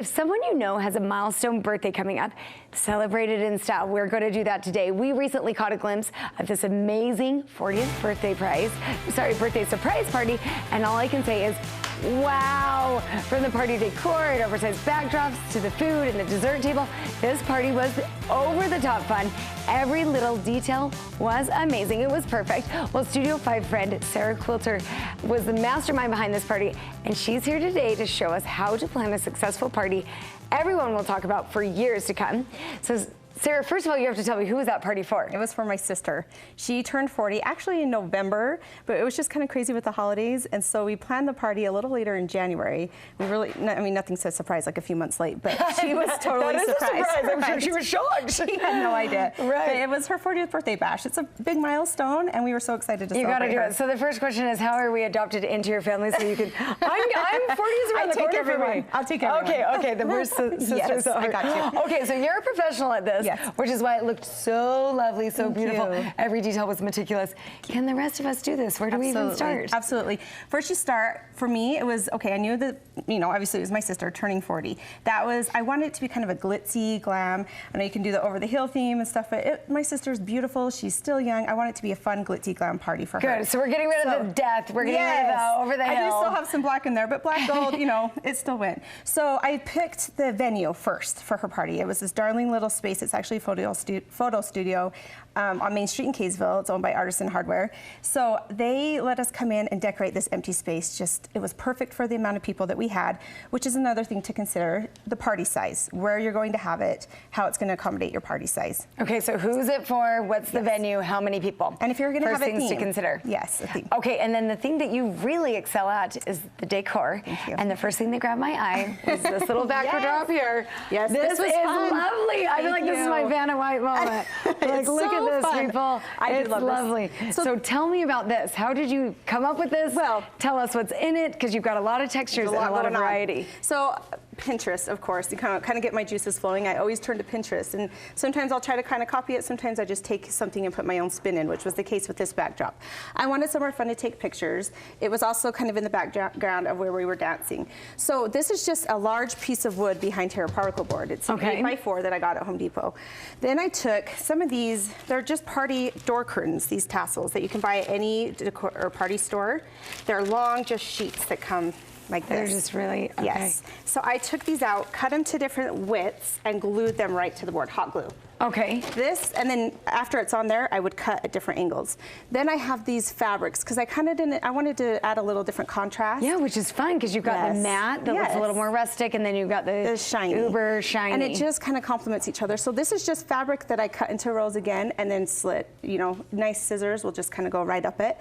If someone you know has a milestone birthday coming up, celebrate it in style. We're going to do that today. We recently caught a glimpse of this amazing 40th birthday surprise party, and all I can say is, wow! From the party decor and oversized backdrops to the food and the dessert table, this party was over the top fun. Every little detail was amazing. It was perfect. Well, Studio 5 friend Sarah Quilter was the mastermind behind this party, and she's here today to show us how to plan a successful party everyone will talk about for years to come. So, Sarah, first of all, you have to tell me, who was that party for? It was for my sister. She turned 40, actually in November, but it was just kind of crazy with the holidays, and so we planned the party a little later in January. We really, I mean, nothing says surprise, like a few months late, but she was totally surprised. I'm sure she was shocked. She had no idea. Right. But it was her 40th birthday bash. It's a big milestone, and we were so excited to celebrate. You got to do it. So the first question is, how are we adopted into your family so you can? I'm 40s around the corner for me. I'll take everyone. Okay. The first sisters. Yes, I got you. Okay, so you're a professional at this, yes, which is why it looked so lovely, so beautiful. Every detail was meticulous. Can the rest of us do this? Where do we even start? Absolutely. First you start, for me, it was, okay, I knew that, you know, obviously it was my sister turning 40. That was, I wanted it to be kind of a glitzy, glam. I know you can do the over-the-hill theme and stuff, but my sister's beautiful. She's still young. I want it to be a fun, glitzy, glam party for her. Good. So we're getting rid of the death. We're getting rid of the over-the-hill. I do still have some black in there, but black gold, you know, it still went. So I picked the venue first for her party. It was this darling little space. It's actually a photo studio on Main Street in Kaysville. It's owned by Artisan Hardware. So they let us come in and decorate this empty space. Just, it was perfect for the amount of people that we had, which is another thing to consider, the party size, where you're going to have it, how it's going to accommodate your party size. Okay, so who's it for? What's the venue? How many people? And if you're going to have a theme. First things to consider. Yes, a theme. Okay, and then the thing that you really excel at is the decor. Thank you. And the first thing that grabbed my eye was this little backdrop here. Yes, this is fun. Lovely. I feel like this is my Vanna White moment. Like, look at this, fun. people. It's lovely. So tell me about this. How did you come up with this? Well, tell us what's in it, because you've got a lot of textures and a lot of variety. So Pinterest, of course, you kind of get my juices flowing. I always turn to Pinterest, and sometimes I'll try to kind of copy it. Sometimes I just take something and put my own spin in, which was the case with this backdrop. I wanted somewhere fun to take pictures. It was also kind of in the background of where we were dancing. So this is just a large piece of wood behind here, a particle board. It's an 8x4 that I got at Home Depot. Then I took some of these, they're just party door curtains, these tassels that you can buy at any decor or party store. They're long, just sheets that come like this. They're just really, okay. Yes. So I took these out, cut them to different widths, and glued them right to the board, hot glue. Okay. This, and then after it's on there, I would cut at different angles. Then I have these fabrics, because I kind of I wanted to add a little different contrast. Yeah, which is fun, because you've got the matte that looks a little more rustic, and then you've got the shiny. uber shiny. And it just kind of complements each other. So this is just fabric that I cut into rolls again, and then slit. You know, nice scissors will just kind of go right up it.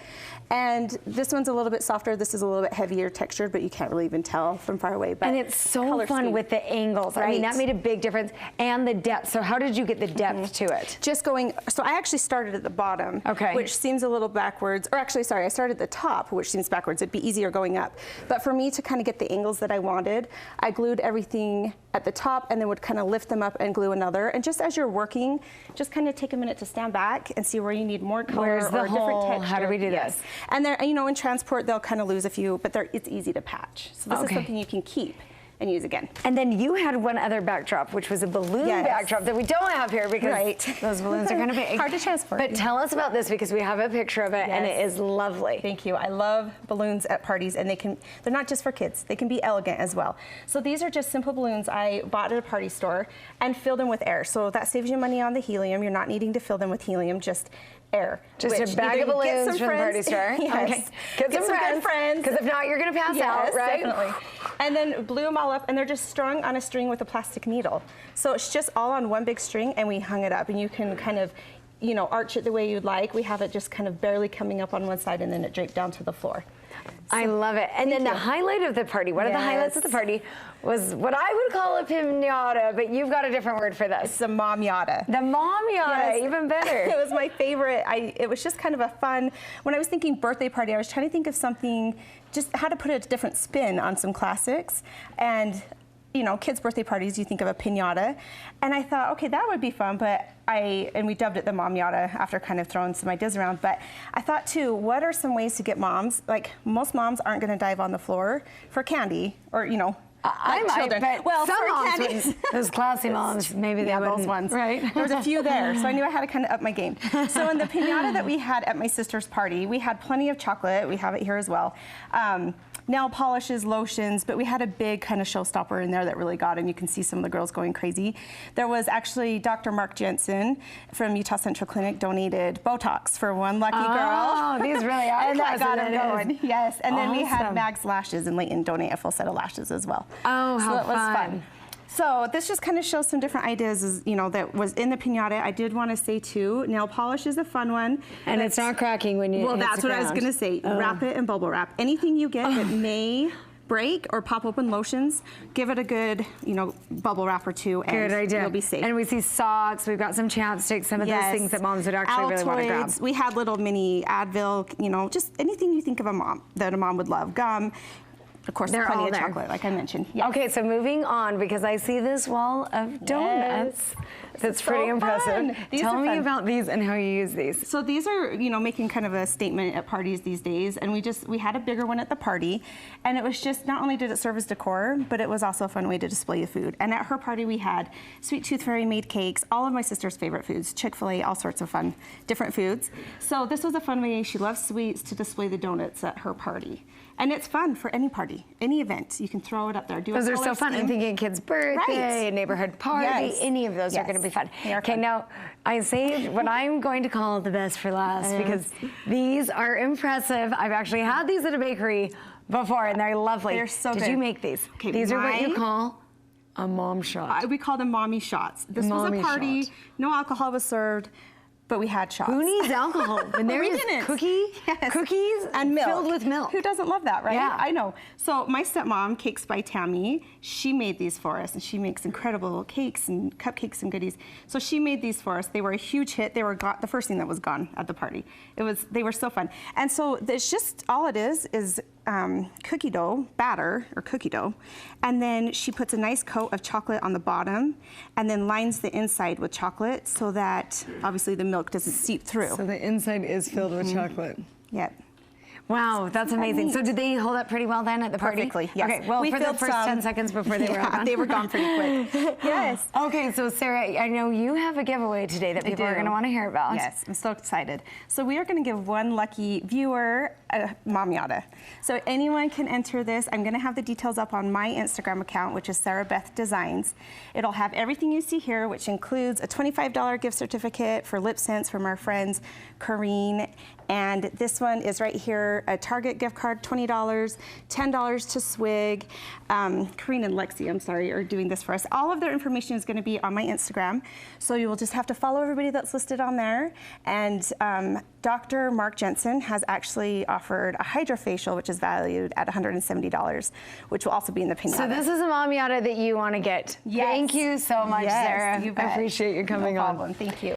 And this one's a little bit softer. This is a little bit heavier textured, but you can't really even tell from far away. But and it's so fun with the angles. Right. I mean, that made a big difference. And the depth. So how did you get the depth to it? Just going, so I actually started at the bottom, which seems a little backwards. Or actually, sorry, I started at the top, which seems backwards. It'd be easier going up. But for me to kind of get the angles that I wanted, I glued everything at the top and then would kind of lift them up and glue another. And just as you're working, just kind of take a minute to stand back and see where you need more color or a different texture. How do we do this? And they're, you know, in transport, they'll kind of lose a few, but it's easy to patch. So this is something you can keep and use again. And then you had one other backdrop, which was a balloon backdrop that we don't have here because those balloons are kind of big. Hard to transport. But tell us about this, because we have a picture of it and it is lovely. Thank you. I love balloons at parties, and they're not just for kids. They can be elegant as well. So these are just simple balloons I bought at a party store and filled them with air. So that saves you money on the helium. You're not needing to fill them with helium, just air. Just a bag of balloons from the party store. Yes. Get some good friends. Because if not, you're going to pass out, right? Definitely. And then blew them all up, and they're just strung on a string with a plastic needle. So it's just all on one big string, and we hung it up, and you can kind of, you know, arch it the way you'd like. We have it just kind of barely coming up on one side, and then it draped down to the floor. So, I love it. And then the highlight of the party, one of the highlights of the party was what I would call a pinata, but you've got a different word for this. It's a mom-yada. The mom-yada, even better. It was my favorite. It was just kind of a fun, when I was thinking birthday party, I was trying to think of something, just how to put a different spin on some classics. And you know, kids' birthday parties, you think of a pinata. And I thought, okay, that would be fun, but and we dubbed it the mom yada after kind of throwing some ideas around. But I thought too, what are some ways to get moms, like most moms aren't gonna dive on the floor for candy or, you know, I might, children. but Well, some for moms candy. wouldn't. Those classy moms, maybe they Yeah, wouldn't. those ones. Right. There was a few there, so I knew I had to kind of up my game. So in the pinata that we had at my sister's party, we had plenty of chocolate. We have it here as well. Nail polishes, lotions, but we had a big kind of showstopper in there that really got him. You can see some of the girls going crazy. There was actually Dr. Mark Jensen from Utah Central Clinic donated Botox for one lucky girl. Oh, these really are and that got classy, him that going. is. Yes, and then we had Awesome. Mag's Lashes and Leighton donate a full set of lashes as well. Oh, how so it was fun. fun. So this just kind of shows some different ideas, you know, that was in the pinata. I did want to say too, nail polish is a fun one. And it's not cracking when you Well, hit that's the what I was ground. going to say. Wrap it and bubble wrap. Anything you get that may break or pop open lotions, give it a good, you know, bubble wrap or two, and Good idea. you'll be safe. And we see socks. We've got some chapsticks. Some of those things that moms would actually really want to grab. Altoids. We had little mini Advil, you know, just anything you think of that a mom would love. Gum. Of course, They're plenty all of there. chocolate, like I mentioned. Yes. Okay, so moving on, because I see this wall of donuts. That's So pretty impressive. fun. These Tell are me fun. about these and how you use these. So these are, you know, making kind of a statement at parties these days, and we had a bigger one at the party, and it was just, not only did it serve as decor, but it was also a fun way to display the food. And at her party we had Sweet Tooth Fairy made cakes, all of my sister's favorite foods, Chick-fil-A, all sorts of fun, different foods. So this was a fun way, she loves sweets, to display the donuts at her party. And it's fun for any party, any event. You can throw it up there. Do Those a are color so fun. scheme. I'm thinking a kid's birthday, a neighborhood party, Yes. any of those are Yes. going to be fun. They are Okay, fun. now I saved what I'm going to call the best for last because these are impressive. I've actually had these at a bakery before and they're lovely. They're so Did good. you make these? Okay, these are what you mine- call a mom shot. We call them mommy shots. This Mommy was a party, shot. no alcohol was served, but we had shots. Who needs alcohol when there We is didn't. cookies and milk. filled with milk? Who doesn't love that, right? Yeah. I know. So my stepmom, Cakes by Tammy, she made these for us, and she makes incredible cakes and cupcakes and goodies. So she made these for us. They were a huge hit. They were the first thing that was gone at the party. They were so fun. And so it's just, all it is cookie dough, batter, or cookie dough, and then she puts a nice coat of chocolate on the bottom, and then lines the inside with chocolate so that obviously the milk doesn't seep through. So the inside is filled with chocolate. Yep. Wow, that's amazing. So did they hold up pretty well then at the party? Perfectly, yes. Okay, well, We for the filled first some. 10 seconds before they were all gone. They were gone pretty quick. Yes. Okay, so Sarah, I know you have a giveaway today that people are going to want to hear about. Yes, I'm so excited. So we are going to give one lucky viewer a Mamiata. So anyone can enter this. I'm going to have the details up on my Instagram account, which is Sarah Beth Designs. It'll have everything you see here, which includes a $25 gift certificate for lip scents from our friends Corrine. And this one is right here, a Target gift card, $20, $10 to Swig. Corrine and Lexi, I'm sorry, are doing this for us. All of their information is going to be on my Instagram. So you will just have to follow everybody that's listed on there. And Dr. Mark Jensen has actually offered a hydrofacial, which is valued at $170, which will also be in the pinata. So this is a Mamiata that you want to get. Yes. Thank you so much, Yes, Sarah. you bet. I appreciate you coming no on. problem. Thank you.